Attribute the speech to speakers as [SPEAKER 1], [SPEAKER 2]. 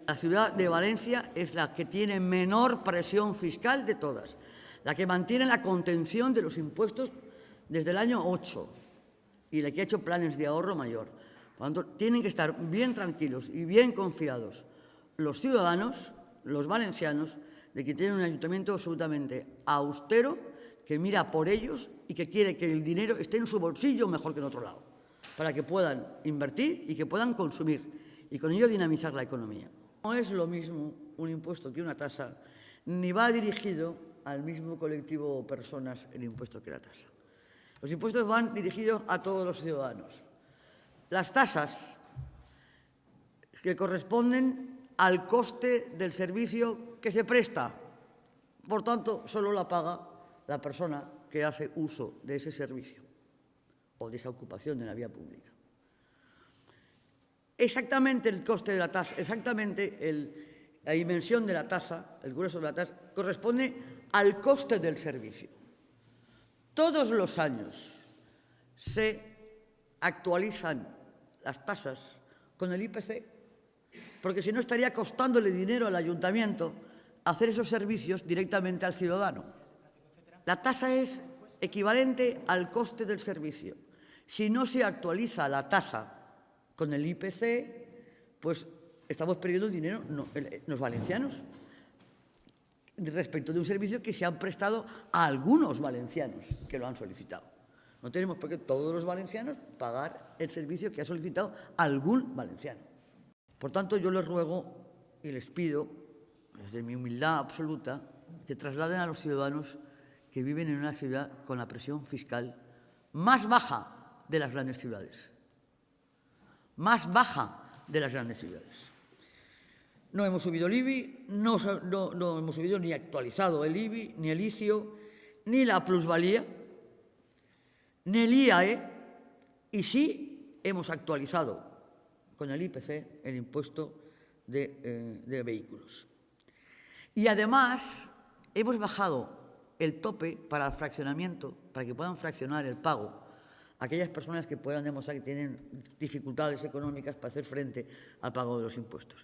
[SPEAKER 1] La ciudad de Valencia es la que tiene menor presión fiscal de todas, la que mantiene la contención de los impuestos desde el año 8 y la que ha hecho planes de ahorro mayor. Por lo tanto, tienen que estar bien tranquilos y bien confiados los ciudadanos, los valencianos, de que tienen un ayuntamiento absolutamente austero, que mira por ellos y que quiere que el dinero esté en su bolsillo mejor que en otro lado, para que puedan invertir y que puedan consumir y con ello dinamizar la economía. No es lo mismo un impuesto que una tasa, ni va dirigido al mismo colectivo o personas el impuesto que la tasa. Los impuestos van dirigidos a todos los ciudadanos. Las tasas que corresponden al coste del servicio que se presta, por tanto, solo la paga la persona que hace uso de ese servicio o de esa ocupación de la vía pública. Exactamente el coste de la tasa, exactamente la dimensión de la tasa, el grueso de la tasa, corresponde al coste del servicio. Todos los años se actualizan las tasas con el IPC, porque si no estaría costándole dinero al ayuntamiento hacer esos servicios directamente al ciudadano. La tasa es equivalente al coste del servicio. Si no se actualiza la tasa con el IPC, pues estamos perdiendo dinero los valencianos respecto de un servicio que se han prestado a algunos valencianos que lo han solicitado. No tenemos por qué todos los valencianos pagar el servicio que ha solicitado algún valenciano. Por tanto, yo les ruego y les pido, desde mi humildad absoluta, que trasladen a los ciudadanos que viven en una ciudad con la presión fiscal más baja de las grandes ciudades. Más baja de las grandes ciudades. No hemos subido el IBI, no hemos subido ni actualizado el IBI, ni el ICIO, ni la plusvalía, ni el IAE, y sí hemos actualizado con el IPC el impuesto de vehículos. Y además hemos bajado el tope para el fraccionamiento, para que puedan fraccionar el pago aquellas personas que puedan demostrar que tienen dificultades económicas para hacer frente al pago de los impuestos.